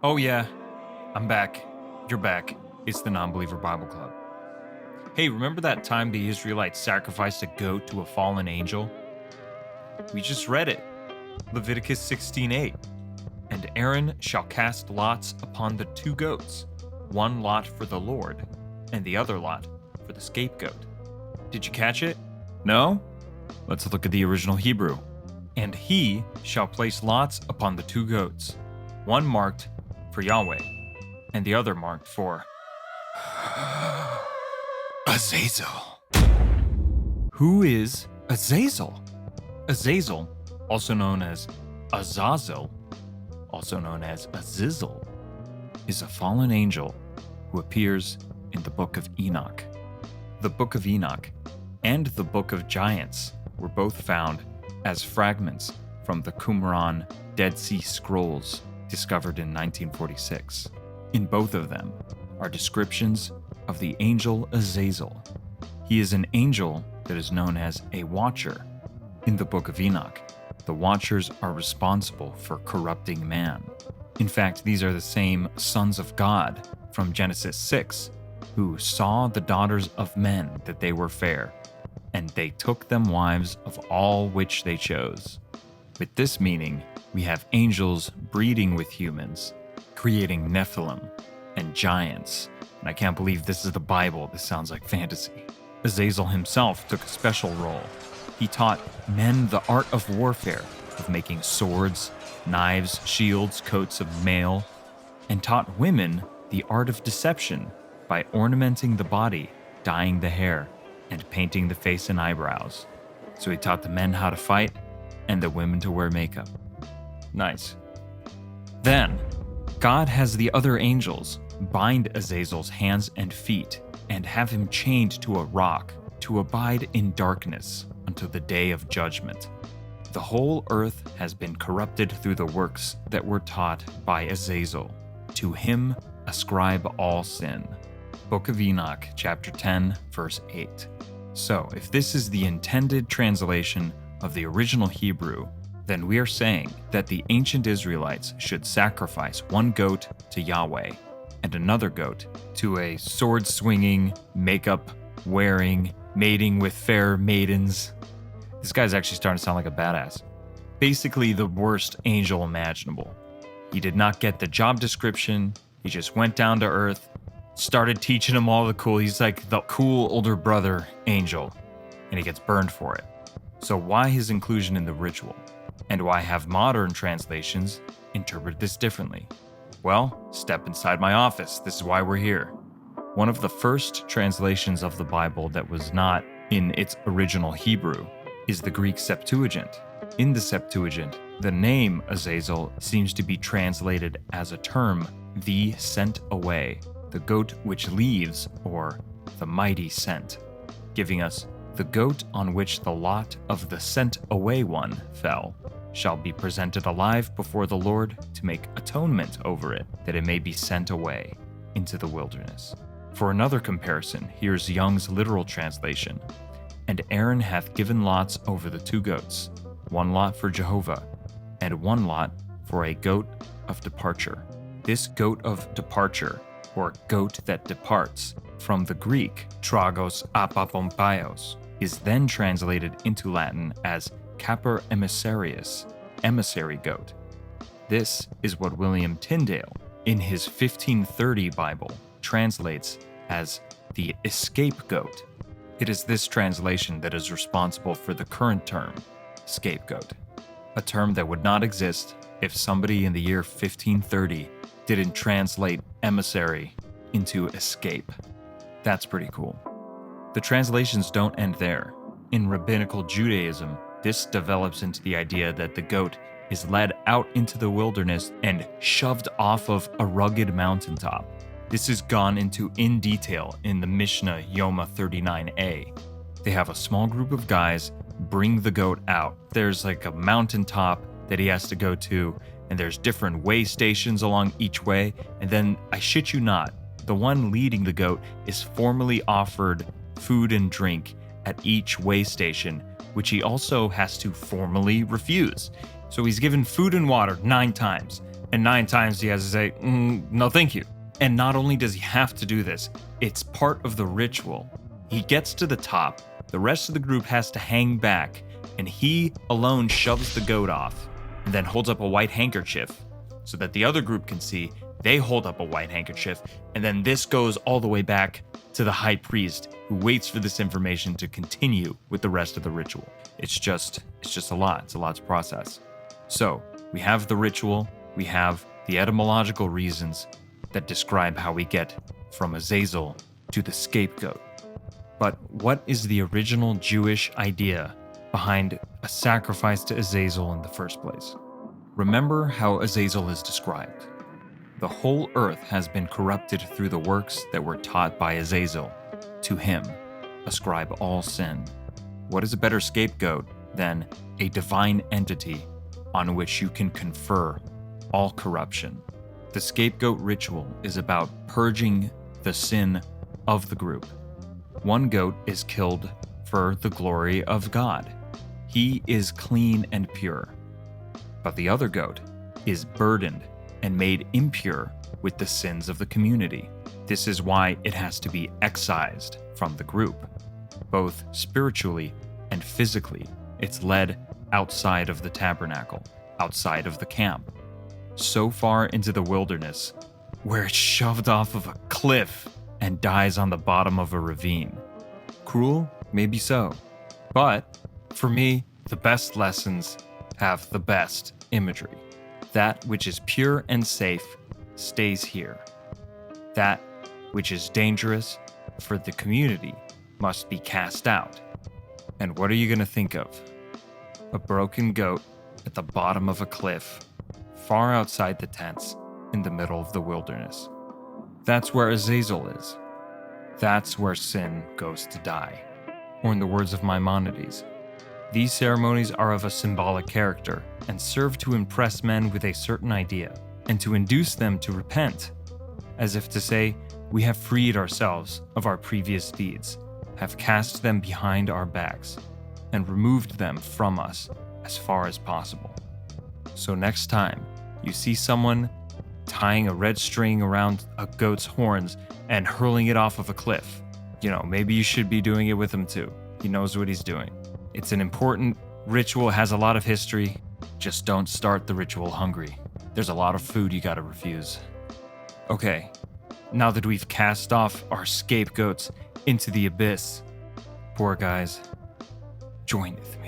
Oh yeah, I'm back. You're back. It's the Non-Believer Bible Club. Hey, remember that time the Israelites sacrificed a goat to a fallen angel? We just read it. Leviticus 16:8. And Aaron shall cast lots upon the two goats, one lot for the Lord, and the other lot for the scapegoat. Did you catch it? No? Let's look at the original Hebrew. And he shall place lots upon the two goats, one marked for Yahweh, and the other marked for Azazel. Who is Azazel? Azazel, also known as Azazel, also known as Azazel, is a fallen angel who appears in the book of Enoch. The book of Enoch and the book of Giants were both found as fragments from the Qumran Dead Sea Scrolls discovered in 1946. In both of them are descriptions of the angel Azazel. He is an angel that is known as a watcher. In the book of Enoch, the watchers are responsible for corrupting man. In fact, these are the same sons of God from Genesis 6, who saw the daughters of men that they were fair, and they took them wives of all which they chose. With this meaning, we have angels breeding with humans, creating Nephilim and giants. And I can't believe this is the Bible. This sounds like fantasy. Azazel himself took a special role. He taught men the art of warfare, of making swords, knives, shields, coats of mail, and taught women the art of deception by ornamenting the body, dyeing the hair, and painting the face and eyebrows. So he taught the men how to fight and the women to wear makeup. Nice. Then, God has the other angels bind Azazel's hands and feet and have him chained to a rock to abide in darkness until the day of judgment. The whole earth has been corrupted through the works that were taught by Azazel. To him ascribe all sin. Book of Enoch, chapter 10, verse 8. So, if this is the intended translation of the original Hebrew, then we are saying that the ancient Israelites should sacrifice one goat to Yahweh and another goat to a sword-swinging, makeup-wearing, mating with fair maidens. This guy's actually starting to sound like a badass. Basically the worst angel imaginable. He did not get the job description. He just went down to earth, started teaching him all the cool. He's like the cool older brother angel, and he gets burned for it. So why his inclusion in the ritual? And why have modern translations interpret this differently? Well, step inside my office. This is why we're here. One of the first translations of the Bible that was not in its original Hebrew is the Greek Septuagint. In the Septuagint, the name Azazel seems to be translated as a term, the sent away, the goat which leaves, or the mighty sent, giving us the goat on which the lot of the sent away one fell shall be presented alive before the Lord to make atonement over it, that it may be sent away into the wilderness. For another comparison, here's Young's literal translation. And Aaron hath given lots over the two goats, one lot for Jehovah, and one lot for a goat of departure. This goat of departure, or goat that departs, from the Greek, tragos apapompaios, is then translated into Latin as Caper emissarius, emissary goat. This is what William Tyndale, in his 1530 Bible, translates as the scapegoat. It is this translation that is responsible for the current term, scapegoat, a term that would not exist if somebody in the year 1530 didn't translate emissary into escape. That's pretty cool. The translations don't end there. In rabbinical Judaism, this develops into the idea that the goat is led out into the wilderness and shoved off of a rugged mountaintop. This is gone into in detail in the Mishnah Yoma 39a. They have a small group of guys bring the goat out. There's like a mountaintop that he has to go to, and there's different way stations along each way, and then, I shit you not, the one leading the goat is formally offered food and drink at each way station, which he also has to formally refuse. So he's given food and water 9 times, And 9 times he has to say, no thank you. And not only does he have to do this, it's part of the ritual. He gets to the top, the rest of the group has to hang back, and he alone shoves the goat off, and then holds up a white handkerchief so that the other group can see. They hold up a white handkerchief, and then this goes all the way back to the high priest, who waits for this information to continue with the rest of the ritual. It's just a lot. It's a lot to process. So we have the ritual, we have the etymological reasons that describe how we get from Azazel to the scapegoat. But what is the original Jewish idea behind a sacrifice to Azazel in the first place? Remember how Azazel is described. The whole earth has been corrupted through the works that were taught by Azazel. To him ascribe all sin. What is a better scapegoat than a divine entity on which you can confer all corruption? The scapegoat ritual is about purging the sin of the group. One goat is killed for the glory of God. He is clean and pure. But the other goat is burdened and made impure with the sins of the community. This is why it has to be excised from the group. Both spiritually and physically, it's led outside of the tabernacle, outside of the camp, so far into the wilderness, where it's shoved off of a cliff and dies on the bottom of a ravine. Cruel? Maybe so. But for me, the best lessons have the best imagery. That which is pure and safe stays here. That which is dangerous for the community must be cast out. And what are you going to think of? A broken goat at the bottom of a cliff, far outside the tents, in the middle of the wilderness. That's where Azazel is. That's where sin goes to die. Or in the words of Maimonides, these ceremonies are of a symbolic character and serve to impress men with a certain idea and to induce them to repent, as if to say, we have freed ourselves of our previous deeds, have cast them behind our backs, and removed them from us as far as possible. So next time you see someone tying a red string around a goat's horns and hurling it off of a cliff, maybe you should be doing it with him too. He knows what he's doing. It's an important ritual, has a lot of history. Just don't start the ritual hungry. There's a lot of food you gotta refuse. Okay, now that we've cast off our scapegoats into the abyss, poor guys, join with me.